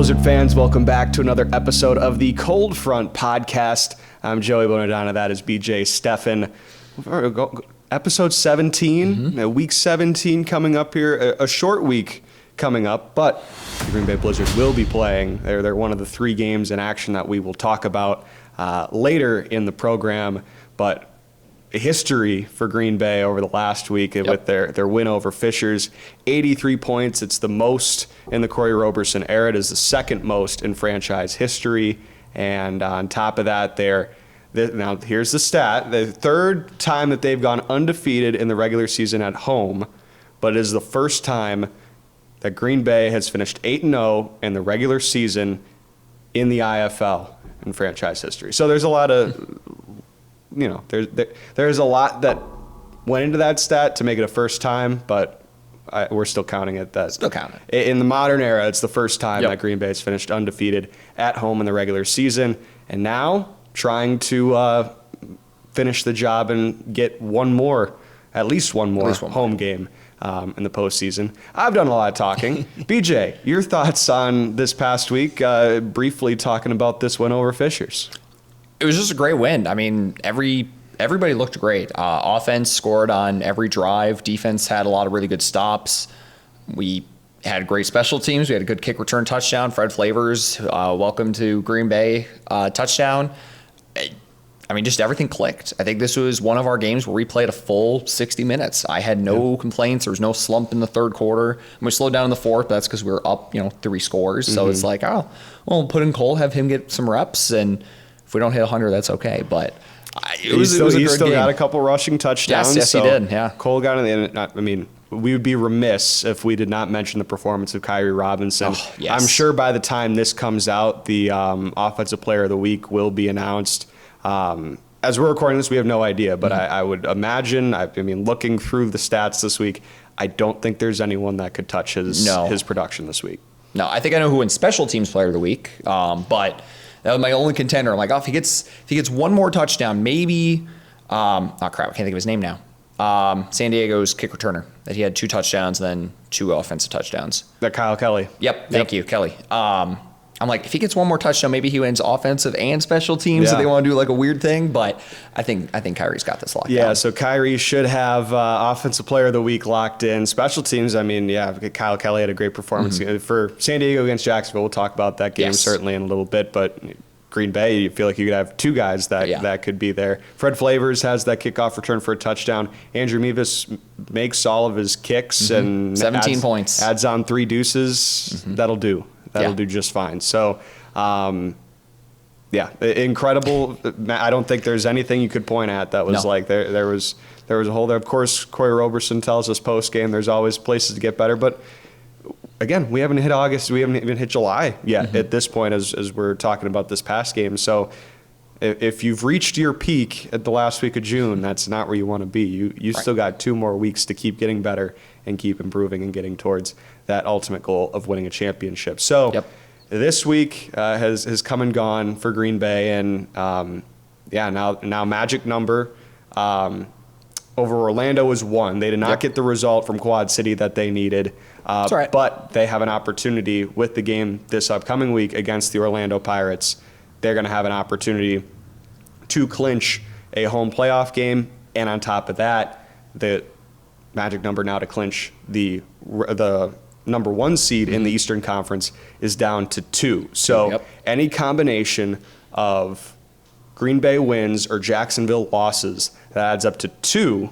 Blizzard fans, welcome back to another episode of the Cold Front Podcast. I'm Joey Bonadonna, that is BJ Steffen. Episode 17, week 17 coming up here, a short week coming up, but the Green Bay Blizzard will be playing. They're one of the 3 games in action that we will talk about later in the program, but history for Green Bay over the last week with their win over Fishers. 83 points. It's the most in the Corey Roberson era. It is the second most in franchise history. And on top of that, now here's the stat. The third time that they've gone undefeated in the regular season at home, but it is the first time that Green Bay has finished 8-0 in the regular season in the IFL in franchise history. So there's a lot of... there's a lot that went into that stat to make it a first time, but we're still counting it. Still counting. In the modern era, it's the first time that Green Bay has finished undefeated at home in the regular season, and now trying to finish the job and get at least one more home game in the postseason. I've done a lot of talking. BJ, your thoughts on this past week? Briefly talking about this win over Fishers. It was just a great win. I mean, everybody looked great. Offense scored on every drive. Defense had a lot of really good stops. We had great special teams. We had a good kick return touchdown. Fred Flavors, welcome to Green Bay touchdown. I mean, just everything clicked. I think this was one of our games where we played a full 60 minutes. I had no complaints. There was no slump in the third quarter. And we slowed down in the fourth, but that's because we were up, 3 scores. So it's like, put in Cole, have him get some reps, and if we don't hit 100, that's okay. But it was a good game. Got a couple rushing touchdowns. Yes, he did. Yeah, Cole got in the end. I mean, we would be remiss if we did not mention the performance of Kyrie Robinson. Oh, yes. I'm sure by the time this comes out, the Offensive Player of the Week will be announced. As we're recording this, we have no idea, but I would imagine. I mean, looking through the stats this week, I don't think there's anyone that could touch his production this week. No, I think I know who wins Special Teams Player of the Week, but. That was my only contender. I'm like, if he gets one more touchdown, maybe. I can't think of his name now. San Diego's kick returner. That he had 2 touchdowns and then 2 offensive touchdowns. That Kyle Kelly. Yep. Thank you, Kelly. I'm like, if he gets one more touchdown, maybe he wins offensive and special teams. Yeah. So they want to do like a weird thing, but I think Kyrie's got this locked down. Yeah, so Kyrie should have Offensive Player of the Week locked in. Special teams, I mean, Kyle Kelly had a great performance for San Diego against Jacksonville. We'll talk about that game certainly in a little bit, but Green Bay, you feel like you could have 2 guys that could be there. Fred Flavors has that kickoff return for a touchdown. Andrew Mevis makes all of his kicks and 17 points. Adds on 3 deuces. That'll do. That'll do just fine. So, incredible. I don't think there's anything you could point at that was like there was a hole there. Of course, Corey Roberson tells us post game there's always places to get better, but again, we haven't hit August. We haven't even hit July yet at this point as we're talking about this past game. So if you've reached your peak at the last week of June, that's not where you want to be. You still got 2 more weeks to keep getting better and keep improving and getting towards that ultimate goal of winning a championship. So this week has come and gone for Green Bay, and now magic number over Orlando was 1. They did not get the result from Quad City that they needed. That's right. But they have an opportunity with the game this upcoming week against the Orlando Pirates. They're going to have an opportunity to clinch a home playoff game, and on top of that, the magic number now to clinch the number 1 seed in the Eastern Conference is down to 2. So any combination of Green Bay wins or Jacksonville losses that adds up to 2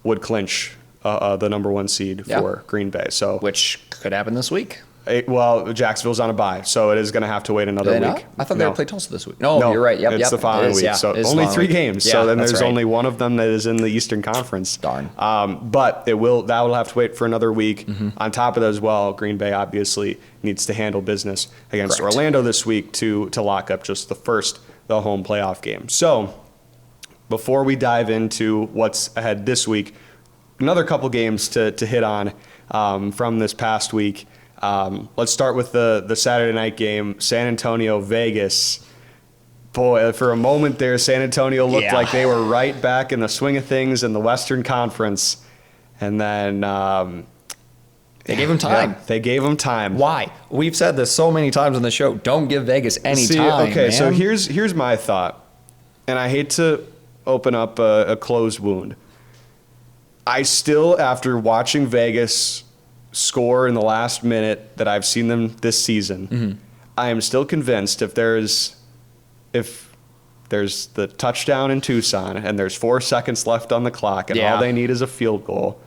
would clinch the number 1 seed for Green Bay. So which could happen this week. Jacksonville's on a bye, so it is going to have to wait another week. Not? I thought they would play Tulsa this week. No, you're right. It's the following week. So only 3 games. Yeah, so then there's only one of them that is in the Eastern Conference. Darn. But that will have to wait for another week. On top of that as well, Green Bay obviously needs to handle business against Orlando this week to lock up just the home playoff game. So before we dive into what's ahead this week, another couple games to hit on from this past week. Let's start with the Saturday night game, San Antonio, Vegas. Boy, for a moment there, San Antonio looked like they were right back in the swing of things in the Western Conference. And then They gave him time. Yeah, they gave him time. Why? We've said this so many times on the show. Don't give Vegas any time. Okay, man. so here's my thought, and I hate to open up a closed wound. I still, after watching Vegas score in the last minute that I've seen them this season, I am still convinced if there's the touchdown in Tucson and there's 4 seconds left on the clock and all they need is a field goal,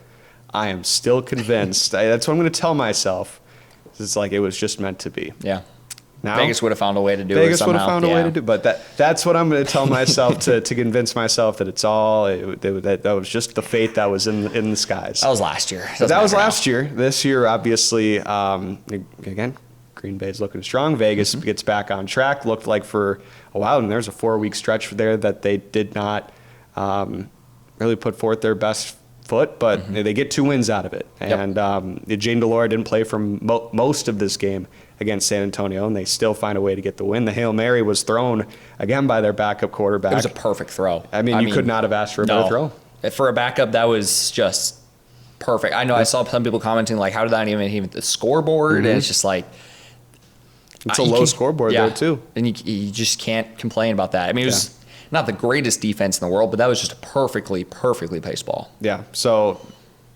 I am still convinced. That's what I'm going to tell myself. It's like it was just meant to be. Yeah. Now, Vegas would have found a way to do it. Vegas would have found a way to do it. But that's what I'm going to tell myself to convince myself that it's all, that was just the fate that was in the skies. That was last year. That was last year. This year, obviously, again, Green Bay's looking strong. Vegas gets back on track. Looked like for a while, and there's a 4-week stretch there that they did not really put forth their best foot, but they get 2 wins out of it. And Jane DeLaurent didn't play for most of this game against San Antonio, and they still find a way to get the win. The Hail Mary was thrown, again, by their backup quarterback. It was a perfect throw. I mean, you could not have asked for a better throw. For a backup, that was just perfect. I know I saw some people commenting, like, how did that even hit the scoreboard? And it's just like... It's a low scoreboard there, too. And you just can't complain about that. I mean, it was not the greatest defense in the world, but that was just a perfectly paced ball. Yeah, so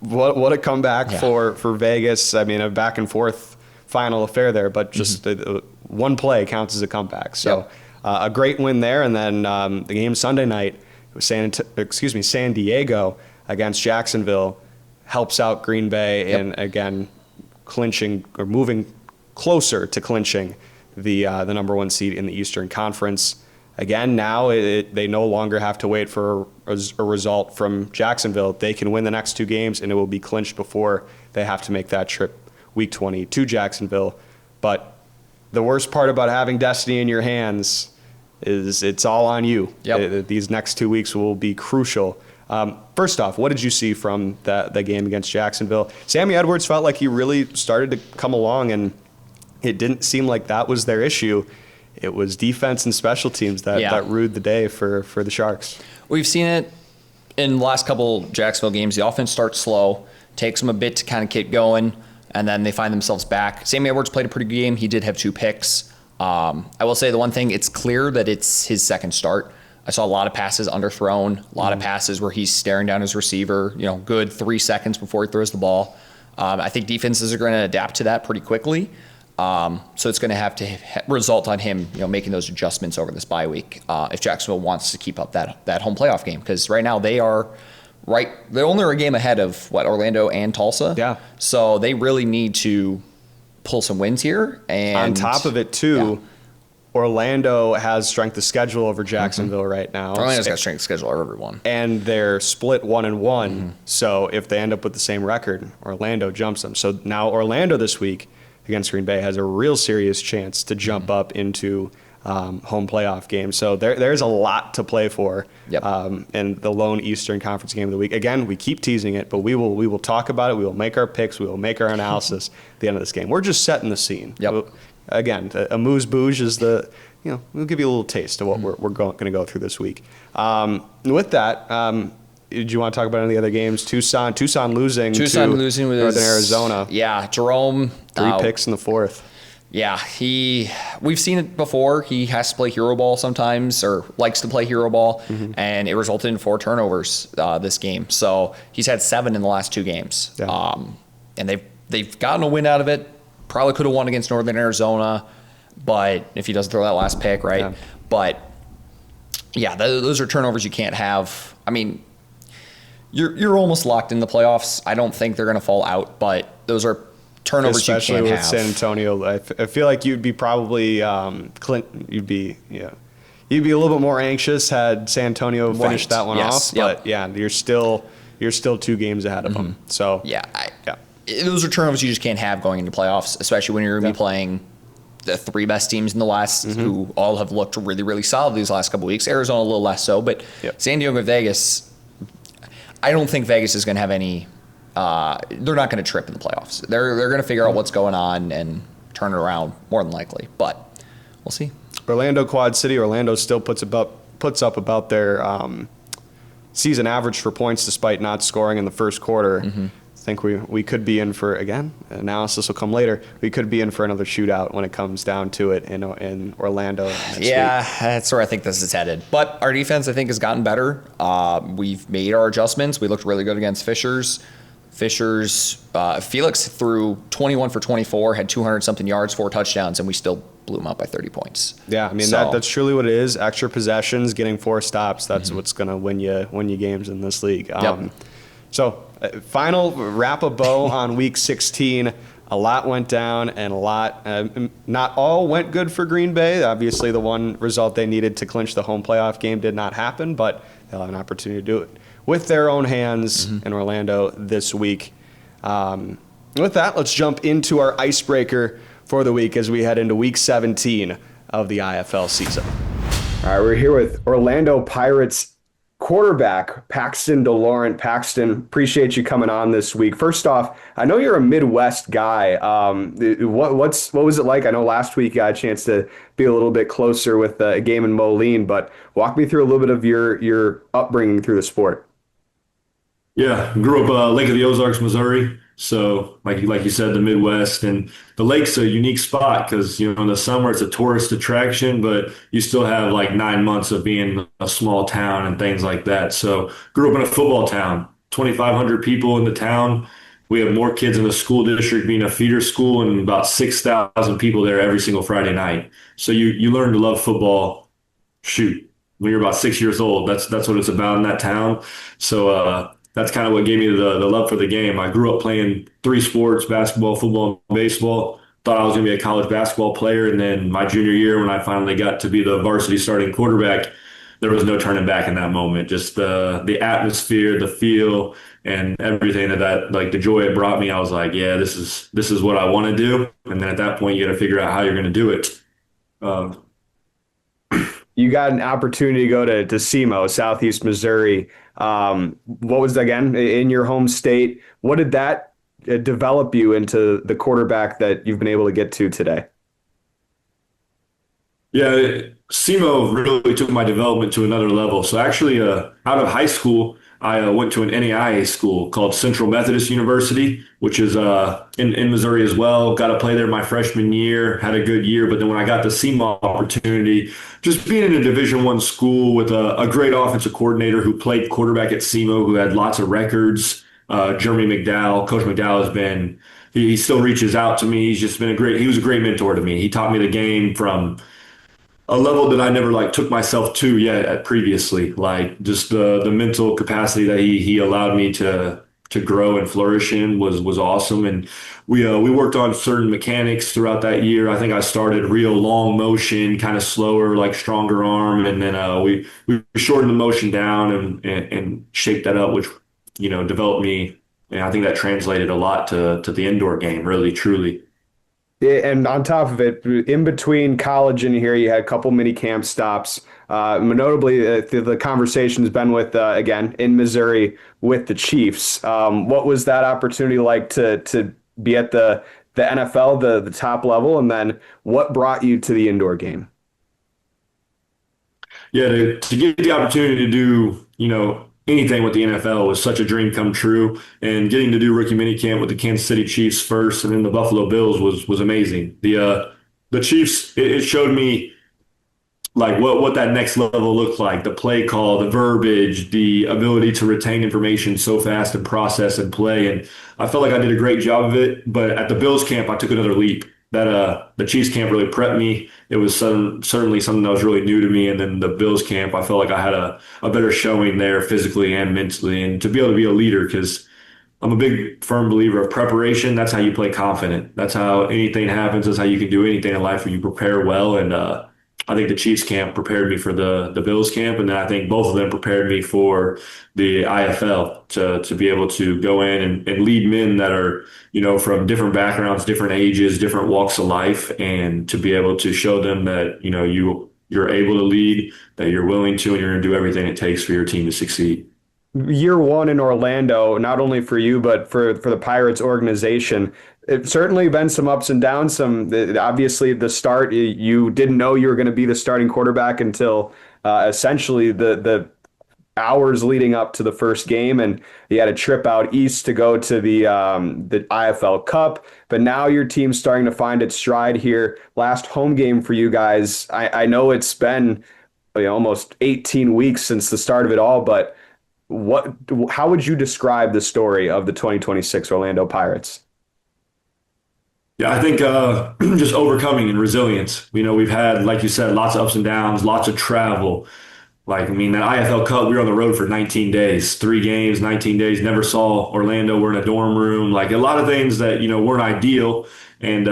what a comeback for Vegas. I mean, a back-and-forth final affair there, but just one play counts as a comeback. So a great win there, and then the game Sunday night, it was San Diego against Jacksonville, helps out Green Bay and again clinching or moving closer to clinching the number 1 seed in the Eastern Conference. Again, now they no longer have to wait for a result from Jacksonville. They can win the next 2 games, and it will be clinched before they have to make that trip Week 20 to Jacksonville. But the worst part about having destiny in your hands is it's all on you. These next 2 weeks will be crucial. First off, what did you see from the game against Jacksonville? Sammy Edwards felt like he really started to come along, and it didn't seem like that was their issue. It was defense and special teams that ruined the day for the Sharks. We've seen it in the last couple Jacksonville games. The offense starts slow, takes them a bit to kind of get going, and then they find themselves back. Sammy Edwards played a pretty good game. He did have 2 picks. I will say the one thing, it's clear that it's his second start. I saw a lot of passes underthrown, a lot of passes where he's staring down his receiver, good 3 seconds before he throws the ball. I think defenses are going to adapt to that pretty quickly. So it's going to have to result on him, making those adjustments over this bye week if Jacksonville wants to keep up that home playoff game. Because right now they're only a game ahead of Orlando and Tulsa. Yeah. So they really need to pull some wins here. And on top of it too, Orlando has strength of schedule over Jacksonville right now. Orlando's got strength of schedule over everyone. And they're split 1-1. So if they end up with the same record, Orlando jumps them. So now Orlando this week against Green Bay has a real serious chance to jump up into home playoff game. So there's a lot to play for in the lone Eastern Conference game of the week. Again, we keep teasing it, but we will talk about it. We will make our picks. We will make our analysis at the end of this game. We're just setting the scene. Again, amuse bouche is we'll give you a little taste of what we're going to go through this week. With that, did you want to talk about any of the other games? Tucson losing with Northern Arizona. Yeah, Jerome. 3 picks in the 4th. Yeah, we've seen it before. He has to play hero ball sometimes, or likes to play hero ball, and it resulted in 4 turnovers this game. So he's had 7 in the last 2 games, and they've gotten a win out of it. Probably could have won against Northern Arizona, but if he doesn't throw that last pick, right? Yeah. But yeah, those are turnovers you can't have. I mean, you're almost locked in the playoffs. I don't think they're going to fall out, but those are turnovers especially you can't with have. San Antonio. I feel like you'd be probably you'd be a little bit more anxious had San Antonio finished that one off. But you're still 2 games ahead of them. So those are turnovers you just can't have going into playoffs, especially when you're going to be playing the 3 best teams in the West, who all have looked really, really solid these last couple of weeks. Arizona a little less so, but San Diego and Vegas, I don't think Vegas is going to have any. They're not going to trip in the playoffs. They're going to figure out what's going on and turn it around more than likely, but we'll see. Orlando Quad City. Orlando still puts up about their season average for points despite not scoring in the first quarter. think we could be in for, again, analysis will come later. We could be in for another shootout when it comes down to it in Orlando next week. That's where I think this is headed. But our defense, I think, has gotten better. We've made our adjustments. We looked really good against Felix threw 21 for 24, had 200-something yards, 4 touchdowns, and we still blew him out by 30 points. Yeah, I mean, that's truly what it is. Extra possessions, getting 4 stops, that's what's going to win you games in this league. So, final wrap a bow on Week 16. A lot went down, and not all went good for Green Bay. Obviously, the one result they needed to clinch the home playoff game did not happen, but they'll have an opportunity to do it with their own hands in Orlando this week. With that, let's jump into our icebreaker for the week as we head into Week 17 of the IFL season. All right, we're here with Orlando Pirates quarterback Paxton DeLaurent. Paxton, appreciate you coming on this week. First off, I know you're a Midwest guy. What was it like? I know last week you got a chance to be a little bit closer with a game in Moline, but walk me through a little bit of your upbringing through the sport. Yeah, grew up Lake of the Ozarks, Missouri. So, like you said, the Midwest, and the lake's a unique spot because in the summer it's a tourist attraction, but you still have like 9 months of being a small town and things like that. So, grew up in a football town, 2,500 people in the town. We have more kids in the school district being a feeder school, and about 6,000 people there every single Friday night. So you learn to love football. Shoot, when you're about 6 years old, that's what it's about in that town. So. That's kind of what gave me the love for the game. I grew up playing 3 sports, basketball, football, and baseball. Thought I was going to be a college basketball player. And then my junior year, when I finally got to be the varsity starting quarterback, there was no turning back in that moment. Just the atmosphere, the feel, and everything that like the joy it brought me. I was like, yeah, this is what I want to do. And then at that point, you got to figure out how you're going to do it. You got an opportunity to go to SEMO, Southeast Missouri. What was that again in your home state? What did that develop you into the quarterback that you've been able to get to today? Yeah, SEMO really took my development to another level. So actually, out of high school, I went to an NAIA school called Central Methodist University, which is in Missouri as well. Got to play there my freshman year, had a good year. But then when I got the SEMO opportunity, just being in a Division I school with a great offensive coordinator who played quarterback at SEMO, who had lots of records, Jeremy McDowell. Coach McDowell he still reaches out to me. He's just been he was a great mentor to me. He taught me the game from a level that I never took myself to yet previously, like just the mental capacity that he allowed me to grow and flourish in was awesome. And we worked on certain mechanics throughout that year. I think I started real long motion, kind of slower, like stronger arm, and then we shortened the motion down and shaped that up, which developed me. And I think that translated a lot to the indoor game, really, truly. And on top of it, in between college and here, you had a couple mini camp stops. Notably, the conversation's been with, again, in Missouri with the Chiefs. What was that opportunity like to be at the NFL, the top level? And then what brought you to the indoor game? Yeah, to get the opportunity to do, anything with the NFL was such a dream come true, and getting to do rookie minicamp with the Kansas City Chiefs first and then the Buffalo Bills was amazing. The Chiefs, it showed me like what that next level looked like, the play call, the verbiage, the ability to retain information so fast and process and play. And I felt like I did a great job of it, but at the Bills camp, I took another leap. That the Chiefs camp really prepped me. It was certainly something that was really new to me. And then the Bills camp, I felt like I had a better showing there physically and mentally, and to be able to be a leader, because I'm a big firm believer of preparation. That's how you play confident. That's how anything happens. That's how you can do anything in life when you prepare well. And I think the Chiefs camp prepared me for the Bills camp, and then I think both of them prepared me for the IFL to be able to go in and lead men that are, from different backgrounds, different ages, different walks of life, and to be able to show them that, you're able to lead, that you're willing to, and you're going to do everything it takes for your team to succeed. Year one in Orlando, not only for you, but for the Pirates organization, it's certainly been some ups and downs. Obviously, the start, you didn't know you were going to be the starting quarterback until essentially the hours leading up to the first game, and you had a trip out east to go to the IFL Cup. But now your team's starting to find its stride here. Last home game for you guys. I know it's been almost 18 weeks since the start of it all, but how would you describe the story of the 2026 Orlando Pirates? Yeah, I think just overcoming and resilience. We've had, like you said, lots of ups and downs, lots of travel. Like, I mean, that IFL Cup, we were on the road for 19 days, 3 games, 19 days, never saw Orlando. We're in a dorm room, like a lot of things that, weren't ideal. And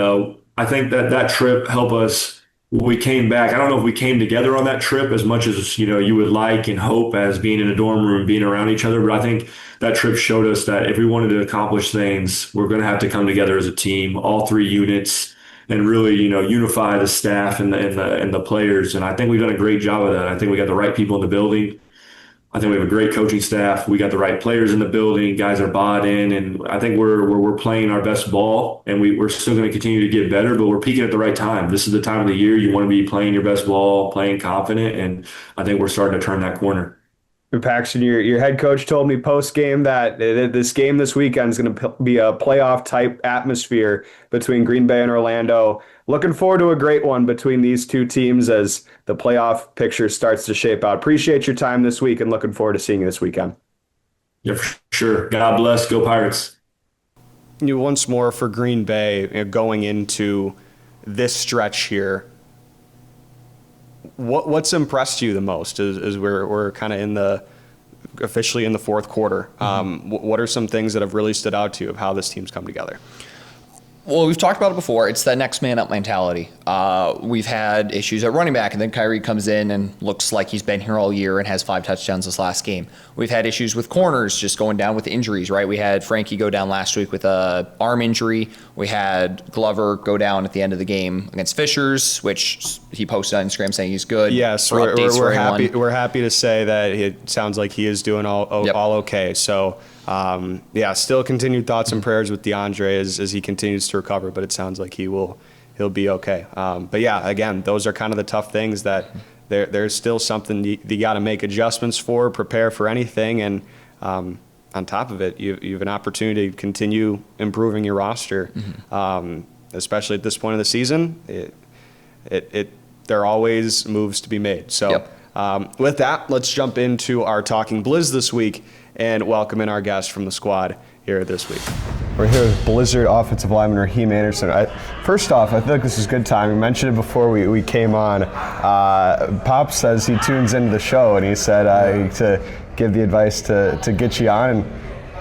I think that trip helped us when we came back. I don't know if we came together on that trip as much as, you would like and hope as being in a dorm room, being around each other. But I think that trip showed us that if we wanted to accomplish things, we're going to have to come together as a team, all 3 units, and really, unify the staff and the players. And I think we've done a great job of that. I think we got the right people in the building. I think we have a great coaching staff. We got the right players in the building. Guys are bought in, and I think we're playing our best ball. And we're still going to continue to get better, but we're peaking at the right time. This is the time of the year you want to be playing your best ball, playing confident, and I think we're starting to turn that corner. Paxton, your head coach told me post game that this game this weekend is going to be a playoff type atmosphere between Green Bay and Orlando. Looking forward to a great one between these two teams as the playoff picture starts to shape out. Appreciate your time this week and looking forward to seeing you this weekend. Yeah, for sure. God bless. Go Pirates. Once more for Green Bay going into this stretch here. What's impressed you the most as we're kind of officially in the fourth quarter? What are some things that have really stood out to you of how this team's come together? Well, we've talked about it before. It's that next man up mentality. We've had issues at running back, and then Kyrie comes in and looks like he's been here all year and has 5 touchdowns this last game. We've had issues with corners just going down with injuries, right? We had Frankie go down last week with a arm injury. We had Glover go down at the end of the game against Fishers, which he posted on Instagram saying he's good. Yes, we're happy. We're happy to say that it sounds like he is doing all okay. So. Still continued thoughts and prayers with DeAndre as he continues to recover, but it sounds like he'll be okay. But yeah, again, those are kind of the tough things that there's still something you got to make adjustments for, prepare for anything, and on top of it, you have an opportunity to continue improving your roster, especially at this point of the season. There are always moves to be made. So with that, let's jump into our Talking Blizz this week and welcome in our guest from the squad here this week. We're here with Blizzard offensive lineman Raheem Anderson. First off, I feel like this is good time. We mentioned it before we came on. Pop says he tunes into the show, and he said to give the advice to get you on. And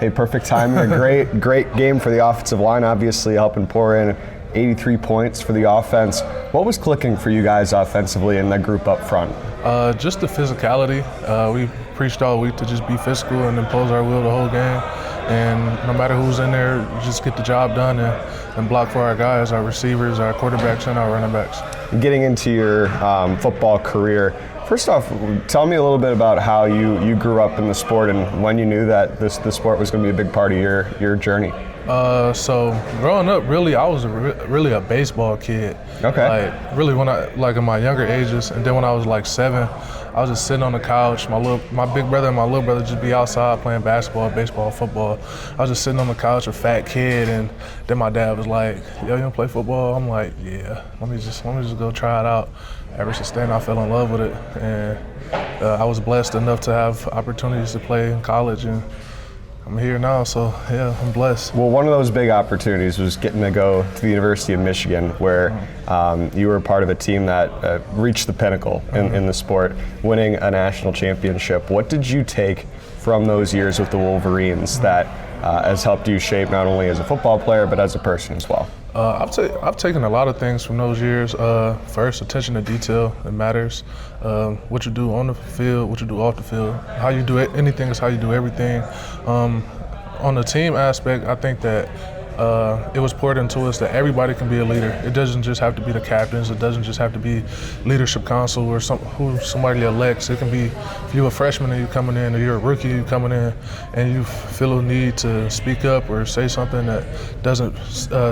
hey, perfect timing. A great game for the offensive line, obviously helping pour in 83 points for the offense. What was clicking for you guys offensively in that group up front? Just the physicality. We preached all week to just be physical and impose our will the whole game. And no matter who's in there, just get the job done and block for our guys, our receivers, our quarterbacks, and our running backs. Getting into your football career, first off, tell me a little bit about how you grew up in the sport and when you knew that this sport was going to be a big part of your journey. So growing up, really, I was really a baseball kid. Okay. Like really, when I in my younger ages, and then when I was like 7, I was just sitting on the couch. My big brother and my little brother just be outside playing basketball, baseball, football. I was just sitting on the couch, a fat kid, and then my dad was like, "Yo, you wanna play football?" I'm like, "Yeah, let me just go try it out." Ever since then, I fell in love with it, and I was blessed enough to have opportunities to play in college, and I'm here now, so yeah, I'm blessed. Well, one of those big opportunities was getting to go to the University of Michigan, where you were part of a team that reached the pinnacle in the sport, winning a national championship. What did you take from those years with the Wolverines that has helped you shape not only as a football player, but as a person as well? I've taken a lot of things from those years. First, attention to detail, it matters. What you do on the field, what you do off the field. How you do anything is how you do everything. On the team aspect, I think that it was poured into us that everybody can be a leader. It doesn't just have to be the captains. It doesn't just have to be leadership council or who somebody elects. It can be if you're a freshman and you're coming in, or you're a rookie, you're coming in, and you feel a need to speak up or say something that doesn't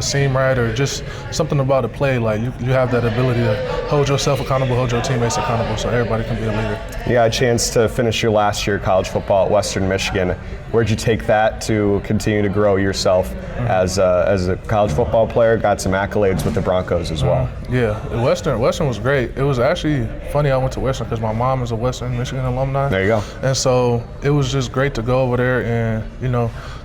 seem right, or just something about a play. Like you have that ability to hold yourself accountable, hold your teammates accountable, so everybody can be a leader. You got a chance to finish your last year of college football at Western Michigan. Where'd you take that to continue to grow yourself as a college football player? Got some accolades with the Broncos as well. Yeah, Western was great. It was actually funny I went to Western because my mom is a Western Michigan alumni. There you go. And so it was just great to go over there and,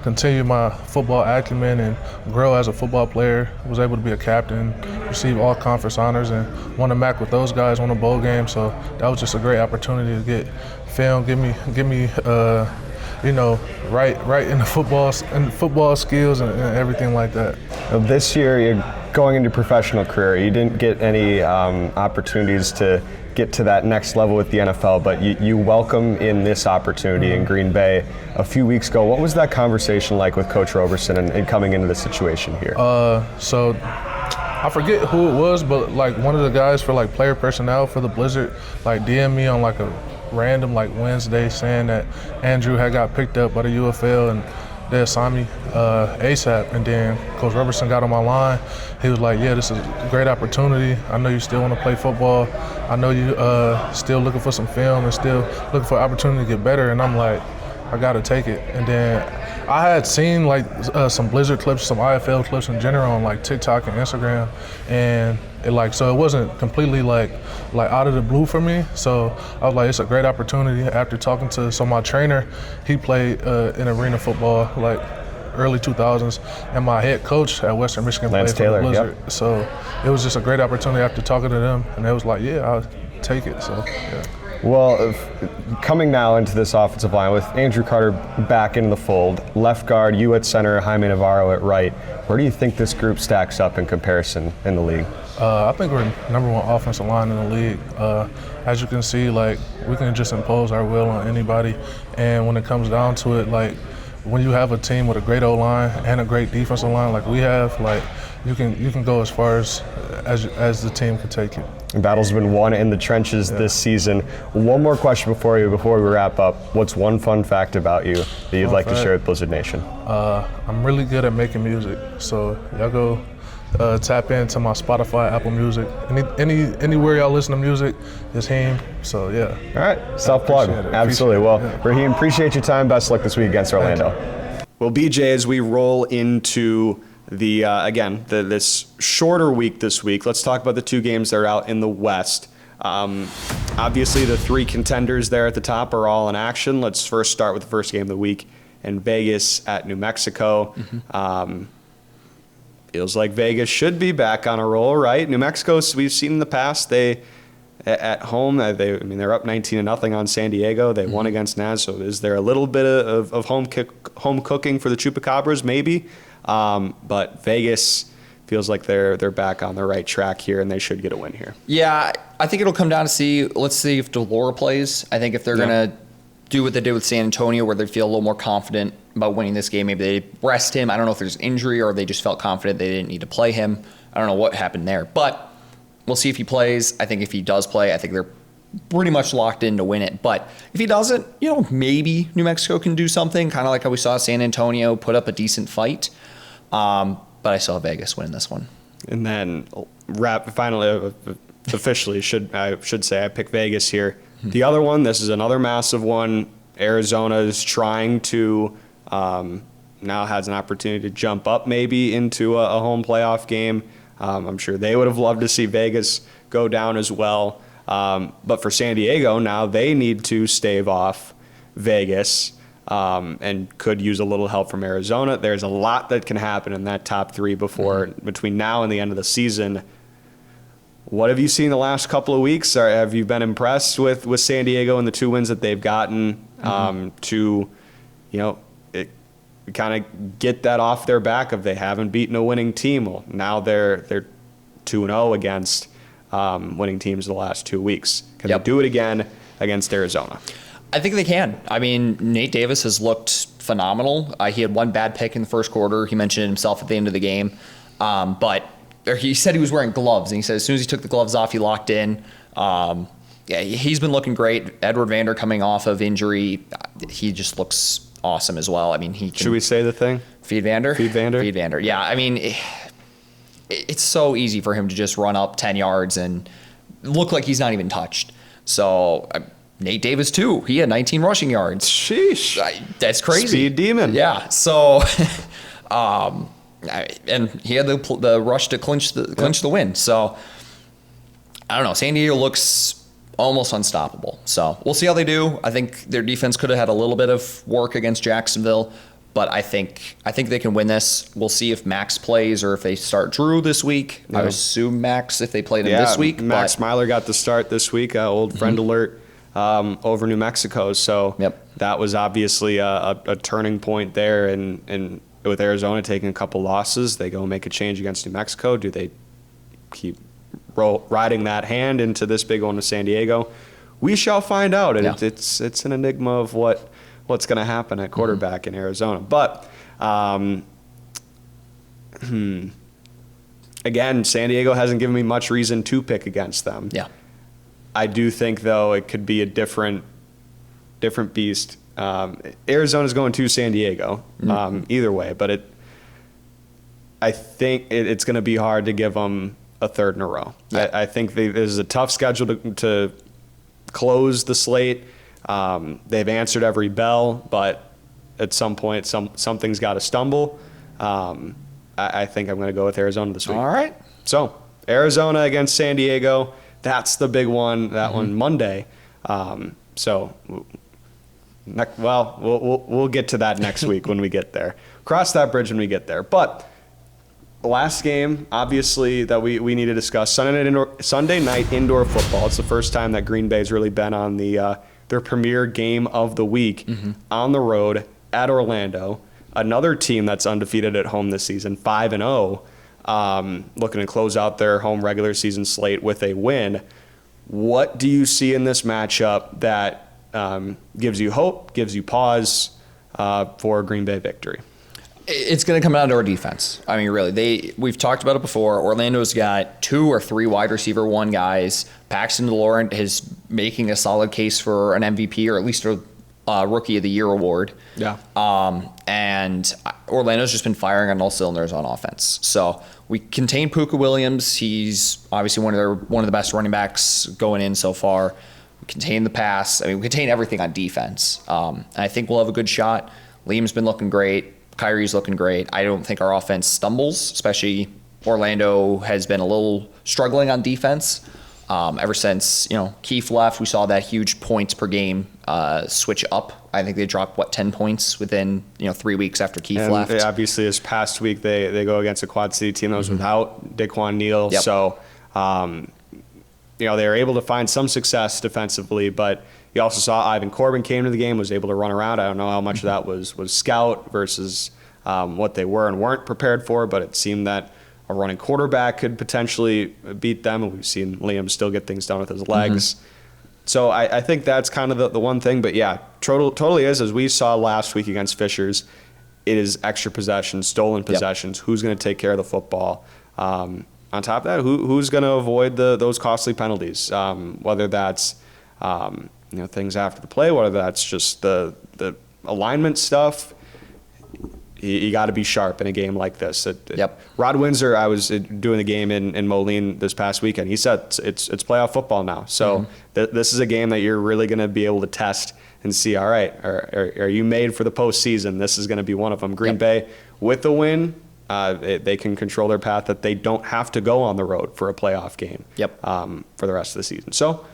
continue my football acumen and grow as a football player. I was able to be a captain, receive all conference honors, and won a MAC with those guys, won a bowl game. So that was just a great opportunity to get film, give me right in the football skills and everything like that. This year, you're going into your professional career. You didn't get any opportunities to get to that next level with the NFL, but you welcome in this opportunity in Green Bay a few weeks ago. What was that conversation like with Coach Roberson and coming into the situation here? So I forget who it was, but like one of the guys for like player personnel for the Blizzard, like DM'd me on like a random like Wednesday saying that Andrew had got picked up by the UFL and they assigned me ASAP. And then Coach Roberson got on my line. He was like, yeah, this is a great opportunity. I know you still want to play football. I know you still looking for some film and still looking for an opportunity to get better. And I'm like, I got to take it. And then I had seen like some Blizzard clips, some IFL clips in general on like TikTok and Instagram, and so it wasn't completely like out of the blue for me. So I was like, it's a great opportunity. After talking to my trainer, he played in arena football like early 2000s, and my head coach at Western Michigan Lance played Taylor, for the Blizzard. yep. So it was just a great opportunity after talking to them, and they was like, yeah, I'll take it. So yeah. Well, coming now into this offensive line with Andrew Carter back in the fold, left guard, you at center, Jaime Navarro at right, where do you think this group stacks up in comparison in the league? I think we're number one offensive line in the league. As you can see, like we can just impose our will on anybody, and when it comes down to it, like when you have a team with a great O-line and a great defensive line like we have, like you can go as far as the team can take you. Battles have been won in the trenches this season. One more question before we wrap up. What's one fun fact about you that you'd like to share with Blizzard Nation? I'm really good at making music, so y'all go tap into my Spotify, Apple Music, anywhere y'all listen to music is Raheem. So yeah. All right, self-plug. Absolutely. Well, Raheem, appreciate your time. Best of luck this week against Orlando. Well, BJ, as we roll into the this shorter week this week, let's talk about the two games that are out in the West. Obviously, the three contenders there at the top are all in action. Let's first start with the first game of the week in Vegas at New Mexico. Feels like Vegas should be back on a roll, right? New Mexico, we've seen in the past, they're up 19-0 on San Diego. They won against Naz. So is there a little bit of home cooking for the Chupacabras? Maybe. But Vegas feels like they're back on the right track here, and they should get a win here. Yeah, I think it'll come down to let's see if DeLaurent plays. I think if they're going to do what they did with San Antonio, where they feel a little more confident about winning this game, maybe they rest him. I don't know if there's injury or they just felt confident they didn't need to play him. I don't know what happened there, but we'll see if he plays. I think if he does play, I think they're pretty much locked in to win it. But if he doesn't, maybe New Mexico can do something, kind of like how we saw San Antonio put up a decent fight. But I saw Vegas win this one. And then officially, I should say I picked Vegas here. The other one, this is another massive one. Arizona is trying to now has an opportunity to jump up maybe into a home playoff game. I'm sure they would have loved to see Vegas go down as well. But for San Diego, now they need to stave off Vegas and could use a little help from Arizona. There's a lot that can happen in that top three between now and the end of the season. What have you seen the last couple of weeks? Or have you been impressed with San Diego and the two wins that they've gotten to kind of get that off their back of they haven't beaten a winning team? Well, now they're 2-0 against winning teams the last 2 weeks. Can they do it again against Arizona? I think they can. I mean, Nate Davis has looked phenomenal. He had one bad pick in the first quarter. He mentioned it himself at the end of the game. He said he was wearing gloves, and he said as soon as he took the gloves off, he locked in. Yeah, he's been looking great. Edward Vander coming off of injury, he just looks awesome as well. I mean, he can... Should we say the thing? Feed Vander? Feed Vander? Feed Vander. Yeah, I mean, it's so easy for him to just run up 10 yards and look like he's not even touched. So, Nate Davis, too. He had 19 rushing yards. Sheesh. That's crazy. Speed demon. Yeah, so... and he had the rush to clinch the win. So, I don't know. San Diego looks almost unstoppable. So we'll see how they do. I think their defense could have had a little bit of work against Jacksonville, but I think they can win this. We'll see if Max plays or if they start Drew this week. Yeah. I would assume Max if they played him this week. Max Myler got the start this week. Old friend alert over New Mexico. So that was obviously a turning point there. And with Arizona taking a couple losses, they go make a change against New Mexico. Do they keep riding that hand into this big one with San Diego? We shall find out, and it's an enigma of what's going to happen at quarterback in Arizona. But again, San Diego hasn't given me much reason to pick against them. Yeah, I do think though it could be a different beast. Arizona's going to San Diego either way, but I think it's going to be hard to give them a third in a row. Yeah. I think this is a tough schedule to close the slate. They've answered every bell, but at some point, something's got to stumble. I think I'm going to go with Arizona this week. All right. So Arizona against San Diego. That's the big one. That one Monday. We'll get to that next week when we get there. Cross that bridge when we get there. But the last game, obviously, that we need to discuss, Sunday night indoor football. It's the first time that Green Bay's really been on their premier game of the week on the road at Orlando. Another team that's undefeated at home this season, 5-0, looking to close out their home regular season slate with a win. What do you see in this matchup that gives you hope, gives you pause for a Green Bay victory? It's going to come down to our defense. I mean, really, we've talked about it before. Orlando's got 2 or 3 wide receiver 1 guys. Paxton DeLaurent is making a solid case for an MVP or at least a Rookie of the Year award. Yeah. And Orlando's just been firing on all cylinders on offense. So we contain Puka Williams. He's obviously one of the best running backs going in so far. We contain the pass. I mean, we contain everything on defense. And I think we'll have a good shot. Liam's been looking great. Kyrie's looking great. I don't think our offense stumbles, especially Orlando has been a little struggling on defense. Ever since, Keith left, we saw that huge points per game switch up. I think they dropped, 10 points within, 3 weeks after Keith left. Obviously, this past week, they go against a Quad City team that was without Daquan Neal. Yep. So, they were able to find some success defensively, but you also saw Ivan Corbin came to the game, was able to run around. I don't know how much of that was scout versus what they were and weren't prepared for, but it seemed that a running quarterback could potentially beat them, and we've seen Liam still get things done with his legs. So I think that's kind of the one thing. But yeah, totally is, as we saw last week against Fishers, it is extra possessions, stolen possessions. Who's going to take care of the football? On top of that, who's going to avoid those costly penalties? Whether that's things after the play, whether that's just the alignment stuff. You got to be sharp in a game like this. Rod Windsor, I was doing the game in Moline this past weekend. He said it's playoff football now. So this is a game that you're really going to be able to test and see, all right, are you made for the postseason? This is going to be one of them. Green Bay, with the win, they can control their path, that they don't have to go on the road for a playoff game for the rest of the season. So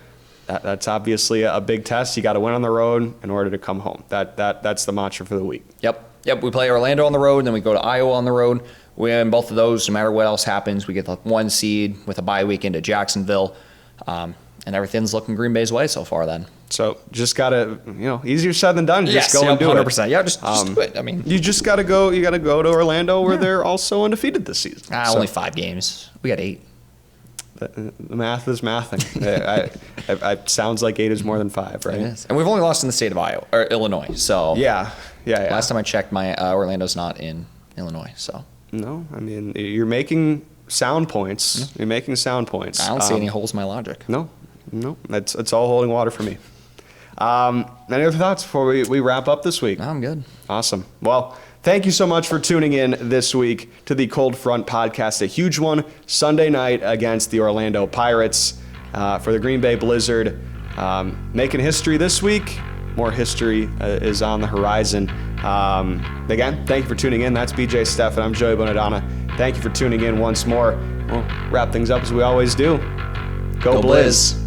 that's obviously a big test. You got to win on the road in order to come home. That's the mantra for the week. Yep, we play Orlando on the road, and then we go to Iowa on the road. We win both of those, no matter what else happens. We get the 1 seed with a bye week into Jacksonville, and everything's looking Green Bay's way so far then. So just got to, easier said than done. Just go and do 100%. it. Yeah, just do it. I mean, you just got to go. You got to go to Orlando where they're also undefeated this season. Only 5 games. We got 8. The math is mathing. It sounds like 8 is more than 5, right? It is. And we've only lost in the state of Iowa or Illinois. So yeah, Yeah, yeah. Last time I checked, my Orlando's not in Illinois, so. No, I mean, you're making sound points. You're making sound points. I don't see any holes in my logic. No, it's all holding water for me. Any other thoughts before we wrap up this week? No, I'm good. Awesome. Well, thank you so much for tuning in this week to the Cold Front Podcast. A huge one Sunday night against the Orlando Pirates for the Green Bay Blizzard. Making history this week. More history is on the horizon. Again, thank you for tuning in. That's BJ Steffen. I'm Joey Bonadonna. Thank you for tuning in once more. We'll wrap things up as we always do. Go Blizz.